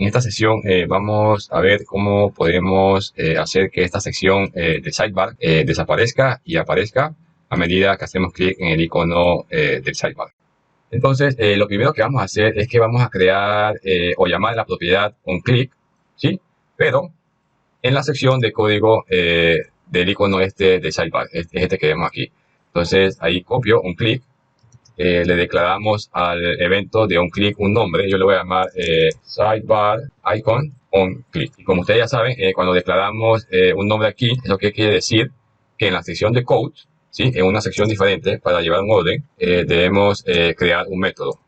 En esta sesión vamos a ver cómo podemos hacer que esta sección de sidebar desaparezca y aparezca a medida que hacemos clic en el icono del sidebar. Entonces, lo primero que vamos a hacer es que vamos a crear o llamar a la propiedad onClick, ¿sí? Pero en la sección de código del icono este de sidebar, es este que vemos aquí. Entonces, ahí copio onClick. Le declaramos al evento de onClick un nombre. Yo le voy a llamar sidebar icon onClick. Y como ustedes ya saben, cuando declaramos un nombre aquí, eso que quiere decir que en la sección de code, ¿sí? En una sección diferente, para llevar un orden, debemos crear un método.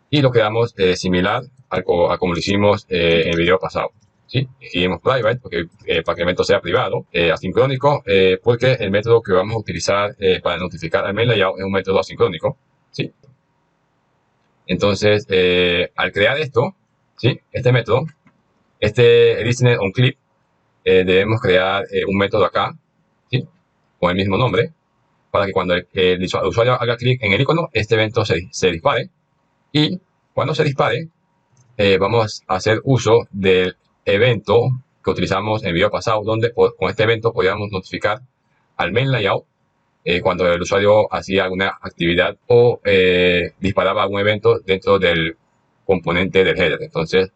Y lo creamos similar a como lo hicimos en el video pasado. ¿Sí? Escribimos private porque, para que el método sea privado, asincrónico, porque el método que vamos a utilizar para notificar al main layout es un método asincrónico. ¿Sí? Entonces, al crear esto, ¿sí? Este método, este listener onClick, debemos crear un método acá, ¿sí? Con el mismo nombre, para que cuando el usuario haga clic en el icono, este evento se dispare. Y cuando se dispare, vamos a hacer uso del evento que utilizamos en el video pasado, donde con este evento podíamos notificar al main layout cuando el usuario hacía alguna actividad o disparaba algún evento dentro del componente del header. Entonces,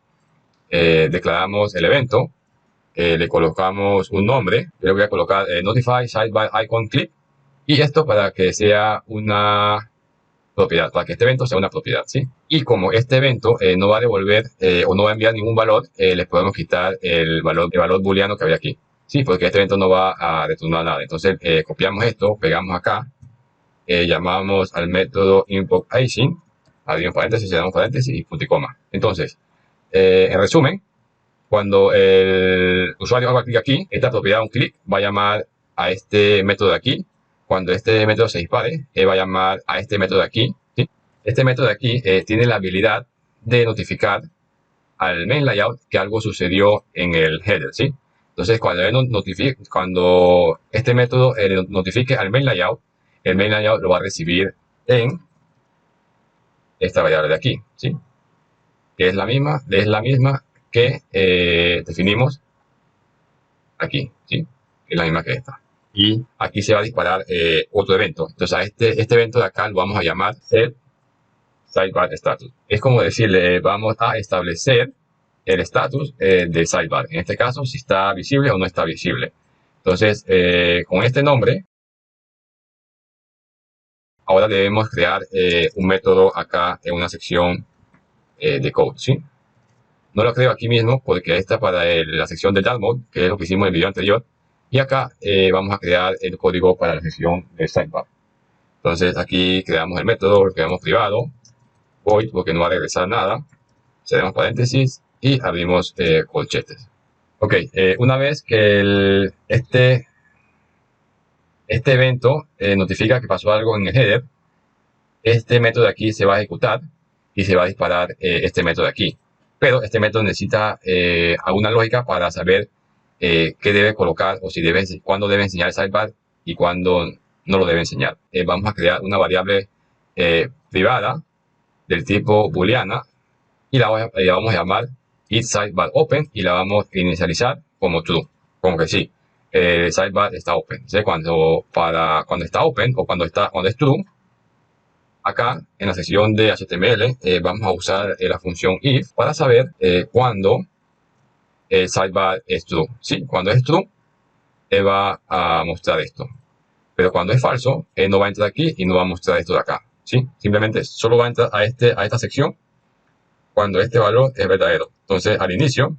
declaramos el evento, le colocamos un nombre, yo le voy a colocar notify sidebar icon click, y esto para que sea una propiedad, para que este evento sea una propiedad, ¿sí? Y como este evento no va a devolver o no va a enviar ningún valor, les podemos quitar el valor booleano que había aquí. Sí, porque este evento no va a retornar nada. Entonces, copiamos esto, pegamos acá, llamamos al método import icing, abrimos paréntesis, cerramos paréntesis y punto y coma. Entonces, en resumen, cuando el usuario haga clic aquí, esta propiedad onClick va a llamar a este método de aquí. Cuando este método se dispare, va a llamar a este método de aquí, ¿sí? Este método de aquí tiene la habilidad de notificar al main layout que algo sucedió en el header, ¿sí? Entonces, cuando este método notifique al main layout, el main layout lo va a recibir en esta variable de aquí, ¿sí? Que es la misma que definimos aquí, ¿sí? Es la misma que esta. Y aquí se va a disparar otro evento. Entonces, a este evento de acá lo vamos a llamar set sidebar status. Es como decirle, vamos a establecer el estatus de sidebar. En este caso, si está visible o no está visible. Entonces, con este nombre, ahora debemos crear un método acá en una sección de code, ¿sí? No lo creo aquí mismo porque esta es para la sección de Dark Mode, que es lo que hicimos en el video anterior. Y acá vamos a crear el código para la sección de sidebar. Entonces, aquí creamos el método, lo creamos privado, void porque no va a regresar nada. Cerramos paréntesis y abrimos corchetes. Ok, una vez que este evento notifica que pasó algo en el header, este método de aquí se va a ejecutar y se va a disparar este método de aquí. Pero este método necesita alguna lógica para saber qué debe colocar o si cuándo debe enseñar el sidebar y cuándo no lo debe enseñar. Vamos a crear una variable privada del tipo booleana y la vamos a llamar isSidebarOpen y la vamos a inicializar como true, como que sí, el sidebar está open. Entonces, cuando está open o cuando es true, acá en la sección de HTML vamos a usar la función if para saber cuándo el sidebar es true. Sí, cuando es true, va a mostrar esto. Pero cuando es falso, no va a entrar aquí y no va a mostrar esto de acá. ¿Sí? Simplemente solo va a entrar a esta sección cuando este valor es verdadero. Entonces, al inicio,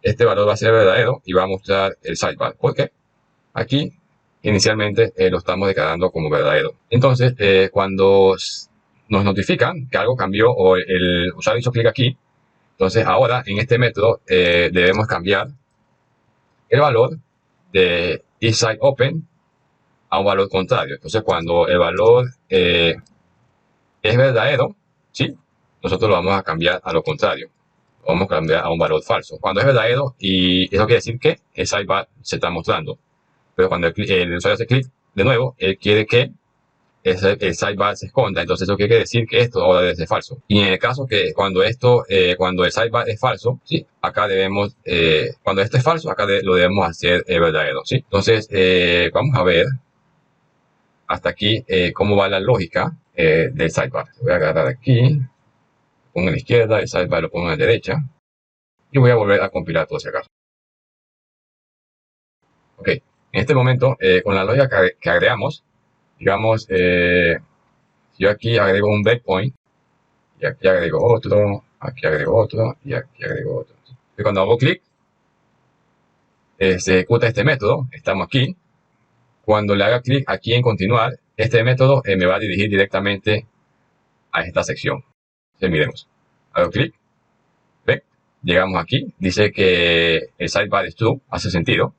este valor va a ser verdadero y va a mostrar el sidebar. Porque aquí, inicialmente, lo estamos declarando como verdadero. Entonces, cuando nos notifican que algo cambió o el usuario hizo clic aquí, entonces ahora en este método debemos cambiar el valor de isSideOpen a un valor contrario. Entonces, cuando el valor es verdadero, ¿sí? Nosotros lo vamos a cambiar a lo contrario. Lo vamos a cambiar a un valor falso. Cuando es verdadero, y eso quiere decir que el sidebar se está mostrando. Pero cuando el usuario hace clic de nuevo, él quiere que el sidebar se esconda. Entonces eso quiere decir que esto ahora debe ser falso. Y en el caso que cuando el sidebar es falso, sí, acá debemos, cuando esto es falso, acá lo debemos hacer verdadero, sí. Entonces vamos a ver hasta aquí cómo va la lógica del sidebar. Voy a agarrar aquí, lo pongo a la izquierda, el sidebar lo pongo a la derecha y voy a volver a compilar todo si acaso. Ok, en este momento, con la lógica que agregamos, digamos, yo aquí agrego un breakpoint y aquí agrego otro, aquí agrego otro y aquí agrego otro. Y cuando hago clic, se ejecuta este método, estamos aquí. Cuando le haga clic aquí en continuar, este método me va a dirigir directamente a esta sección. Entonces, miremos, hago clic, ¿ven? Llegamos aquí, dice que el sidebar es true, hace sentido,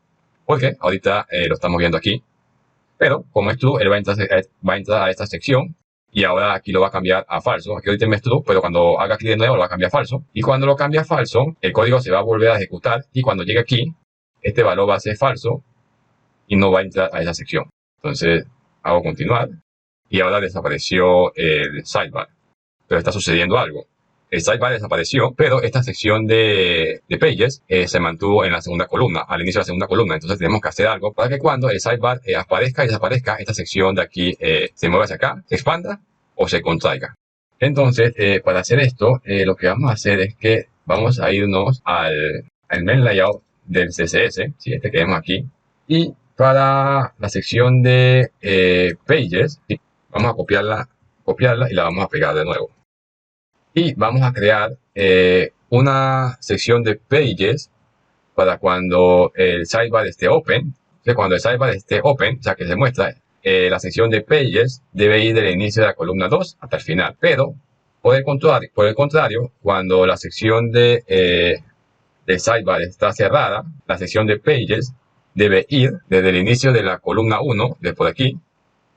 porque ahorita lo estamos viendo aquí. Pero como es true, él va a entrar a esta sección y ahora aquí lo va a cambiar a falso. Aquí ahorita es true, pero cuando haga clic de nuevo lo va a cambiar a falso. Y cuando lo cambia a falso, el código se va a volver a ejecutar y cuando llegue aquí, este valor va a ser falso y no va a entrar a esa sección. Entonces hago continuar y ahora desapareció el sidebar. Pero está sucediendo algo. El sidebar desapareció, pero esta sección de pages se mantuvo en la segunda columna, al inicio de la segunda columna. Entonces tenemos que hacer algo para que cuando el sidebar aparezca y desaparezca, esta sección de aquí se mueva hacia acá, se expanda o se contraiga. Entonces, para hacer esto, lo que vamos a hacer es que vamos a irnos al main layout del CSS, ¿sí? Este que vemos aquí. Y para la sección de pages, ¿sí? Vamos a copiarla y la vamos a pegar de nuevo. Y vamos a crear una sección de pages para cuando el sidebar esté open. Cuando el sidebar esté open, ya que se muestra, la sección de pages debe ir del inicio de la columna 2 hasta el final. Pero, por el contrario, cuando la sección del sidebar está cerrada, la sección de pages debe ir desde el inicio de la columna 1, de por aquí,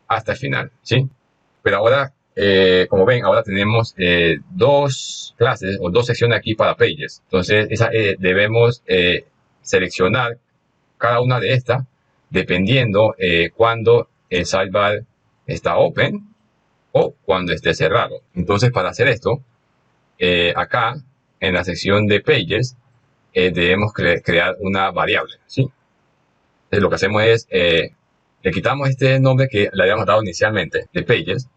hasta el final, ¿sí? Pero ahora, como ven, ahora tenemos dos clases o dos secciones aquí para pages. Entonces, debemos seleccionar cada una de estas dependiendo cuando el sidebar está open o cuando esté cerrado. Entonces, para hacer esto, acá en la sección de pages debemos crear una variable, ¿sí? Entonces, lo que hacemos es le quitamos este nombre que le habíamos dado inicialmente de pages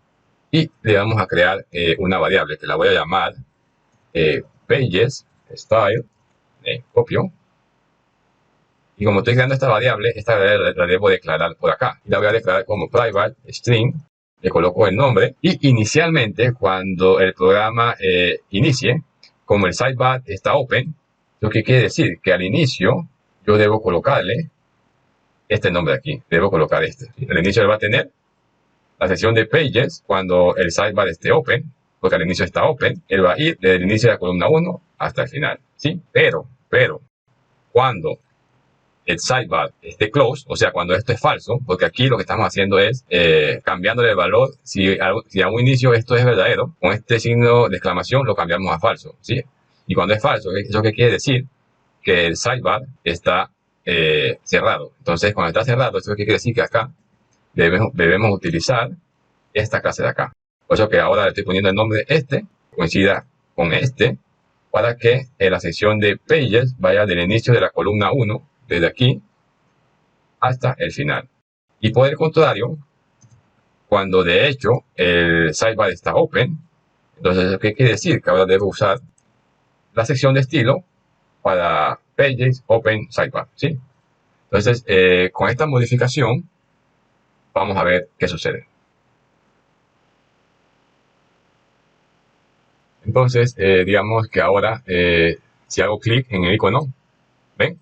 y le vamos a crear una variable que la voy a llamar pages style, copio. Y como estoy creando esta variable la debo declarar por acá. Y la voy a declarar como private string, le coloco el nombre y inicialmente cuando el programa inicie, como el sidebar está open, lo que quiere decir que al inicio yo debo colocarle este nombre aquí, debo colocar este. Al inicio él va a tener la sección de pages cuando el sidebar esté open, porque al inicio está open, él va a ir desde el inicio de la columna 1 hasta el final, ¿sí? Pero, cuando el sidebar esté close, o sea, cuando esto es falso, porque aquí lo que estamos haciendo es cambiándole el valor, si a un inicio esto es verdadero, con este signo de exclamación lo cambiamos a falso, ¿sí? Y cuando es falso, ¿eso qué quiere decir? Que el sidebar está cerrado. Entonces, cuando está cerrado, eso quiere decir que acá debemos utilizar esta clase de acá. Por eso que ahora le estoy poniendo el nombre de este, coincida con este, para que la sección de pages vaya del inicio de la columna 1, desde aquí, hasta el final. Y por el contrario, cuando de hecho el sidebar está open, entonces, ¿qué quiere decir? Que ahora debo usar la sección de estilo para pages open sidebar, ¿sí? Entonces, con esta modificación, vamos a ver qué sucede. Entonces, digamos que ahora, si hago clic en el icono, ¿ven?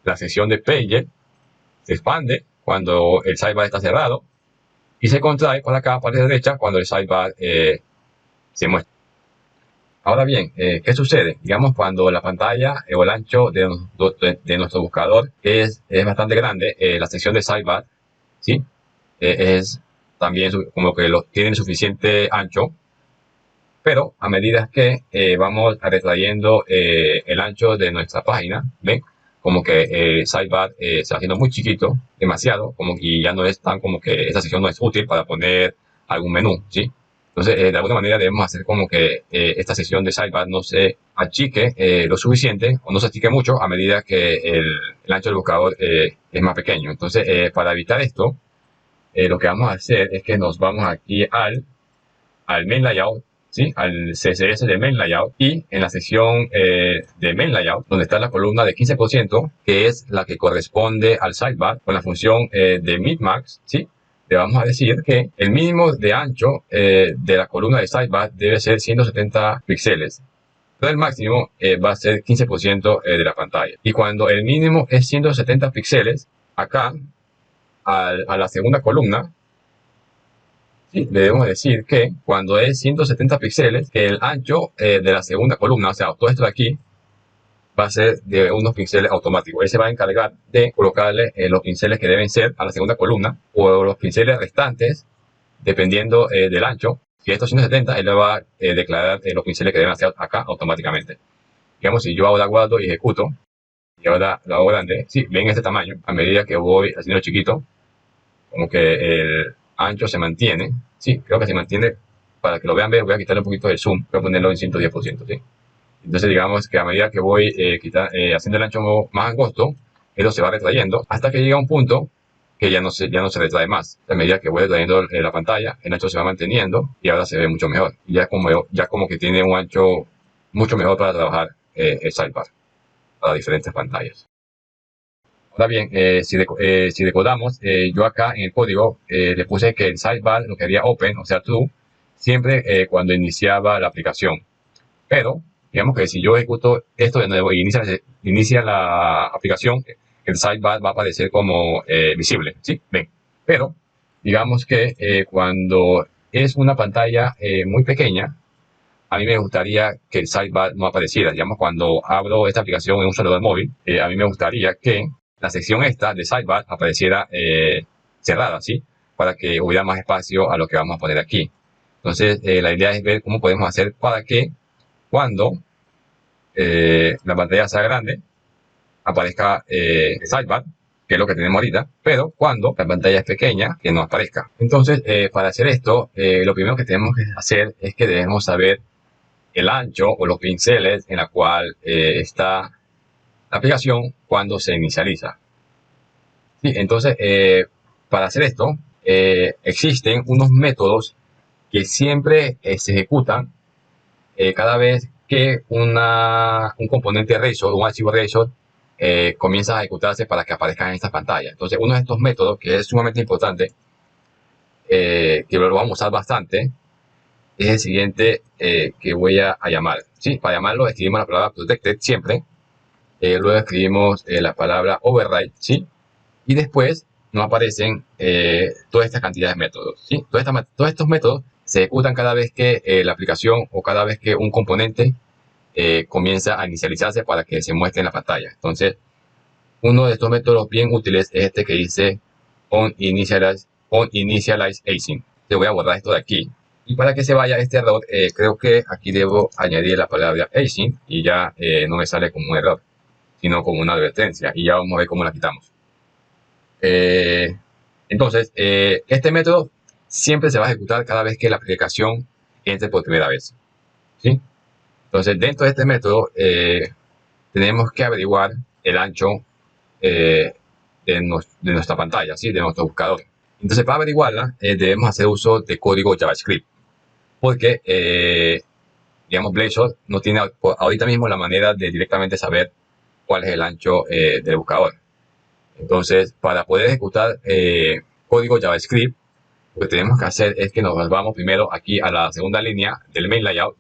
La sección de Pages se expande cuando el sidebar está cerrado y se contrae por acá, para la derecha, cuando el sidebar se muestra. Ahora bien, ¿qué sucede? Digamos, cuando la pantalla o el ancho de nuestro buscador es bastante grande, la sección de sidebar, ¿sí? Es también como que tienen suficiente ancho, pero a medida que vamos retrayendo el ancho de nuestra página, ¿ven? Como que el sidebar se va haciendo muy chiquito, demasiado, y ya no es tan como que esa sección no es útil para poner algún menú, ¿sí? Entonces, de alguna manera debemos hacer como que esta sección de sidebar no se achique lo suficiente o no se achique mucho a medida que el ancho del buscador es más pequeño. Entonces, para evitar esto, lo que vamos a hacer es que nos vamos aquí al main layout, ¿sí? Al CSS de main layout, y en la sección de main layout, donde está la columna de 15%, que es la que corresponde al sidebar, con la función de midmax, ¿sí? Le vamos a decir que el mínimo de ancho de la columna de sidebar debe ser 170 píxeles. Pero el máximo va a ser 15% de la pantalla. Y cuando el mínimo es 170 píxeles, acá a la segunda columna, sí, le debemos decir que cuando es 170 píxeles, que el ancho de la segunda columna, o sea, todo esto de aquí, va a ser de unos pinceles automáticos. Él se va a encargar de colocarle los pinceles que deben ser a la segunda columna, o los pinceles restantes, dependiendo del ancho. Si esto es 170, él le va a declarar los pinceles que deben hacer acá automáticamente. Digamos, si yo ahora guardo y ejecuto, y ahora lo hago grande, sí, ven este tamaño, a medida que voy haciendo chiquito, como que el ancho se mantiene. Sí, creo que se mantiene. Para que lo vean bien, voy a quitarle un poquito de zoom. Voy a ponerlo en 110%, ¿sí? Entonces, digamos que a medida que voy haciendo el ancho más angosto, esto se va retrayendo hasta que llega a un punto que ya no se retrae más. A medida que voy retrayendo la pantalla, el ancho se va manteniendo y ahora se ve mucho mejor. Y ya como que tiene un ancho mucho mejor para trabajar el sidebar para diferentes pantallas. Ahora bien, si decodamos, yo acá en el código le puse que el sidebar lo quería open, o sea, true, siempre cuando iniciaba la aplicación. Pero, digamos que si yo ejecuto esto de nuevo y inicia la aplicación, el sidebar va a aparecer como visible, ¿sí? Ven. Pero, digamos que cuando es una pantalla muy pequeña, a mí me gustaría que el sidebar no apareciera. Digamos, cuando abro esta aplicación en un celular móvil, a mí me gustaría que la sección esta de sidebar apareciera cerrada, ¿sí? Para que hubiera más espacio a lo que vamos a poner aquí. Entonces, la idea es ver cómo podemos hacer para que cuando la pantalla sea grande, aparezca el sidebar, que es lo que tenemos ahorita, pero cuando la pantalla es pequeña, que no aparezca. Entonces, para hacer esto, lo primero que tenemos que hacer es que debemos saber el ancho o los pinceles en la cual está la aplicación cuando se inicializa. Sí, entonces, para hacer esto, existen unos métodos que siempre se ejecutan cada vez que un componente Razor, un archivo Razor, comienza a ejecutarse para que aparezca en esta pantalla. Entonces, uno de estos métodos que es sumamente importante, que lo vamos a usar bastante, es el siguiente que voy a llamar. ¿Sí? Para llamarlo escribimos la palabra protected siempre, luego escribimos la palabra override, ¿sí? Y después nos aparecen toda esta cantidad de métodos, ¿sí? Todos estos métodos se ejecutan cada vez que la aplicación o cada vez que un componente comienza a inicializarse para que se muestre en la pantalla. Entonces, uno de estos métodos bien útiles es este que dice on initialize async. Te voy a borrar esto de aquí. Y para que se vaya este error, creo que aquí debo añadir la palabra async y ya no me sale como un error, sino como una advertencia. Y ya vamos a ver cómo la quitamos. Entonces, este método siempre se va a ejecutar cada vez que la aplicación entre por primera vez, ¿sí? Entonces, dentro de este método, tenemos que averiguar el ancho de nuestra pantalla, ¿sí? De nuestro buscador. Entonces, para averiguarla, debemos hacer uso de código JavaScript, porque, digamos, Blazor no tiene ahorita mismo la manera de directamente saber cuál es el ancho del buscador. Entonces, para poder ejecutar código JavaScript, lo que tenemos que hacer es que nos vamos primero aquí a la segunda línea del main layout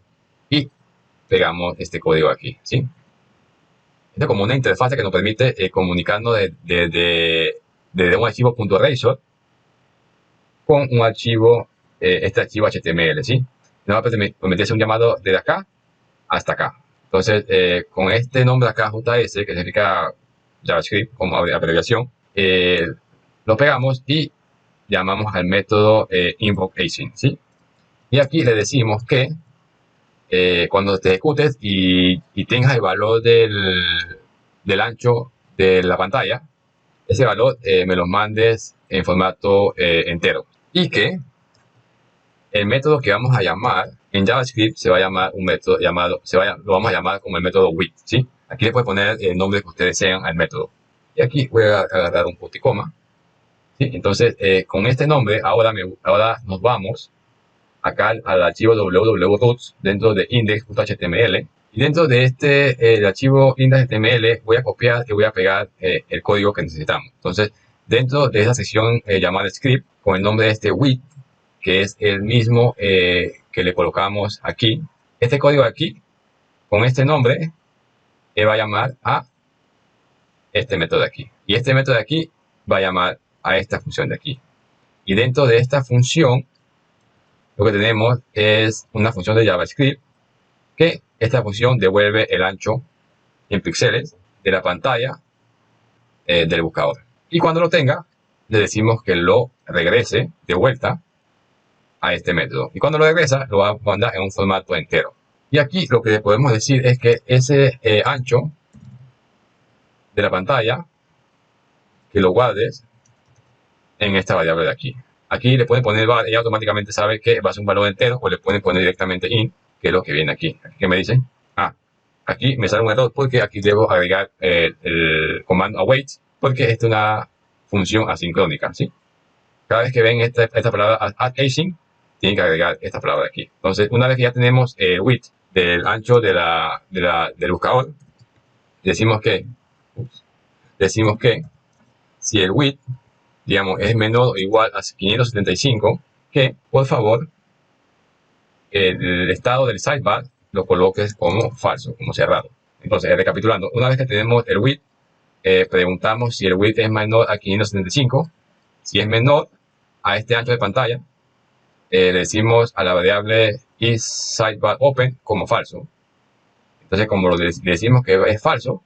y pegamos este código aquí, ¿sí? Es como una interfaz que nos permite comunicarnos desde un archivo .razor con un archivo, este archivo HTML, ¿sí? Nos va a permitirse un llamado desde acá hasta acá. Entonces, con este nombre acá, JS, que significa JavaScript como abreviación, lo pegamos y llamamos al método invoke async, ¿sí? Y aquí le decimos que cuando te ejecutes y tengas el valor del ancho de la pantalla, ese valor me lo mandes en formato entero. Y que el método que vamos a llamar en JavaScript se va a llamar un método llamado, lo vamos a llamar como el método with, ¿sí? Aquí le pueden poner el nombre que ustedes desean al método. Y aquí voy a agarrar un punto y coma, ¿sí? Entonces, con este nombre, ahora nos vamos acá al archivo www.routes dentro de index.html. Y dentro de el archivo index.html voy a copiar y voy a pegar el código que necesitamos. Entonces, dentro de esa sección llamada script, con el nombre de este with, que es el mismo que le colocamos aquí, este código de aquí, con este nombre, va a llamar a este método de aquí. Y este método de aquí va a llamar a esta función de aquí. Y dentro de esta función, lo que tenemos es una función de JavaScript que esta función devuelve el ancho en píxeles de la pantalla del buscador. Y cuando lo tenga, le decimos que lo regrese de vuelta a este método. Y cuando lo regresa, lo va a mandar en un formato entero. Y aquí lo que podemos decir es que ese ancho de la pantalla, que lo guardes en esta variable de aquí. Aquí le pueden poner var y automáticamente sabe que va a ser un valor entero, o le pueden poner directamente int, que es lo que viene aquí. ¿Qué me dicen? Aquí me sale un error porque aquí debo agregar el comando await, porque esta es una función asincrónica, ¿sí? Cada vez que ven esta palabra add async, tienen que agregar esta palabra aquí. Entonces, una vez que ya tenemos el width del ancho del buscador, decimos que si el width, digamos, es menor o igual a 575, que por favor el estado del sidebar lo coloques como falso, como cerrado. Entonces, recapitulando, una vez que tenemos el width, preguntamos si el width es menor a 575. Si es menor a este ancho de pantalla, le decimos a la variable isSidebarOpen como falso. Entonces, como le decimos que es falso,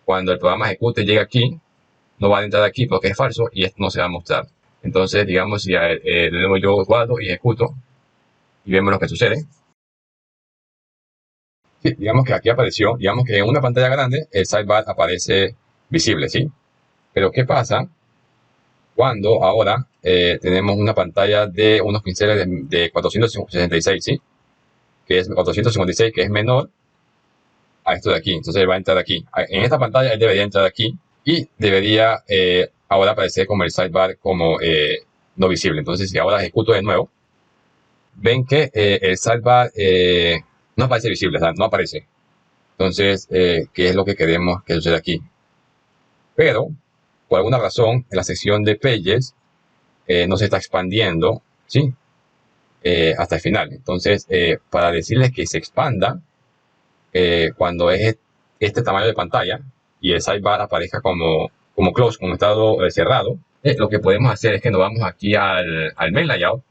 cuando el programa ejecute llega aquí, no va a entrar aquí porque es falso y esto no se va a mostrar. Entonces, digamos, si de nuevo yo guardo y ejecuto y vemos lo que sucede. Sí, digamos que aquí apareció, digamos que en una pantalla grande el sidebar aparece visible, ¿sí? Pero ¿qué pasa cuando ahora tenemos una pantalla de unos pinceles de 466, ¿sí? Que es 456, que es menor a esto de aquí. Entonces va a entrar aquí. En esta pantalla él debería entrar aquí y debería ahora aparecer como el sidebar como no visible. Entonces, si ahora ejecuto de nuevo, ven que el sidebar no aparece visible, o sea, no aparece. Entonces, ¿qué es lo que queremos que suceda aquí? Pero, por alguna razón, en la sección de Pages no se está expandiendo, ¿sí? Hasta el final. Entonces, para decirles que se expanda, cuando es este tamaño de pantalla y el sidebar aparezca como close, como estado cerrado, lo que podemos hacer es que nos vamos aquí al main layout,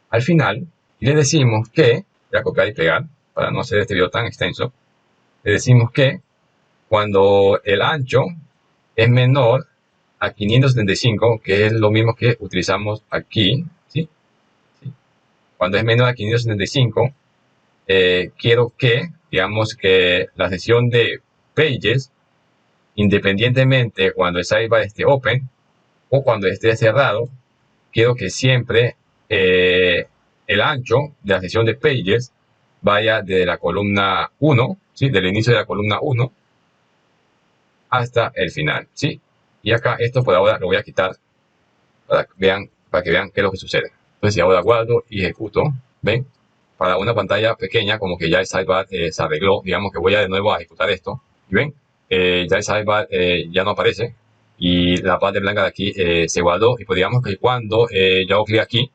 al final, y le decimos que, voy a copiar y pegar para no hacer este video tan extenso, le decimos que cuando el ancho es menor a 575, que es lo mismo que utilizamos aquí, ¿sí? Cuando es menor a 575, quiero que, digamos que la sección de Pages, independientemente cuando el sidebar esté open o cuando esté cerrado, quiero que siempre el ancho de la sección de Pages vaya de la columna 1, ¿sí? Del inicio de la columna 1 hasta el final, ¿sí? Y acá esto por ahora lo voy a quitar para que vean qué es lo que sucede. Entonces, si ahora guardo y ejecuto, ¿ven? Para una pantalla pequeña, como que ya el sidebar se arregló. Digamos que voy a de nuevo a ejecutar esto. Y ven, ya el sidebar ya no aparece. Y la parte blanca de aquí se guardó. Y pues digamos que cuando yo hago clic aquí,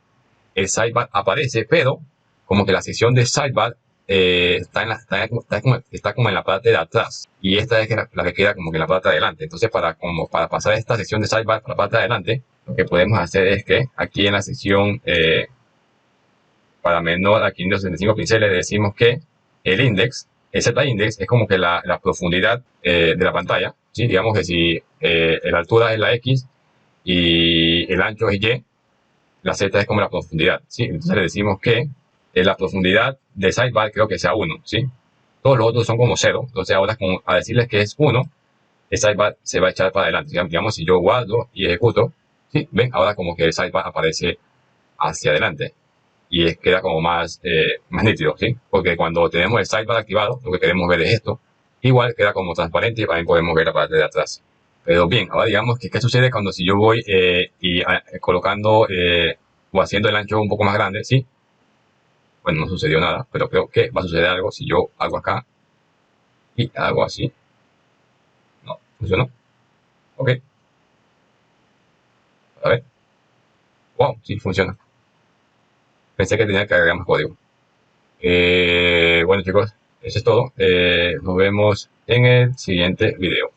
el sidebar aparece, pero como que la sección de sidebar está como en la parte de atrás. Y esta es la que queda como que en la parte de adelante. Entonces, para pasar esta sección de sidebar para la parte de adelante, lo que podemos hacer es que aquí en la sección para menor a 565 pinceles le decimos que el index, el z-index, es como que la profundidad de la pantalla, ¿sí? Digamos que si la altura es la x y el ancho es y, la z es como la profundidad, ¿sí? Entonces le decimos que la profundidad del sidebar creo que sea 1, ¿sí? Todos los otros son como 0, entonces ahora a decirles que es 1, el sidebar se va a echar para adelante. Digamos, si yo guardo y ejecuto, ¿sí? Ven, ahora como que el sidebar aparece hacia adelante. y queda como más nítido, ¿sí? Porque cuando tenemos el sidebar activado, lo que queremos ver es esto. Igual queda como transparente y también podemos ver la parte de atrás. Pero bien, ahora digamos que qué sucede cuando si yo voy colocando o haciendo el ancho un poco más grande, ¿sí? Bueno, no sucedió nada, pero creo que va a suceder algo si yo hago acá y hago así. No, funcionó. Ok, a ver. Wow, sí, funciona. Pensé que tenía que agregar más código. Bueno chicos, eso es todo. Nos vemos en el siguiente video.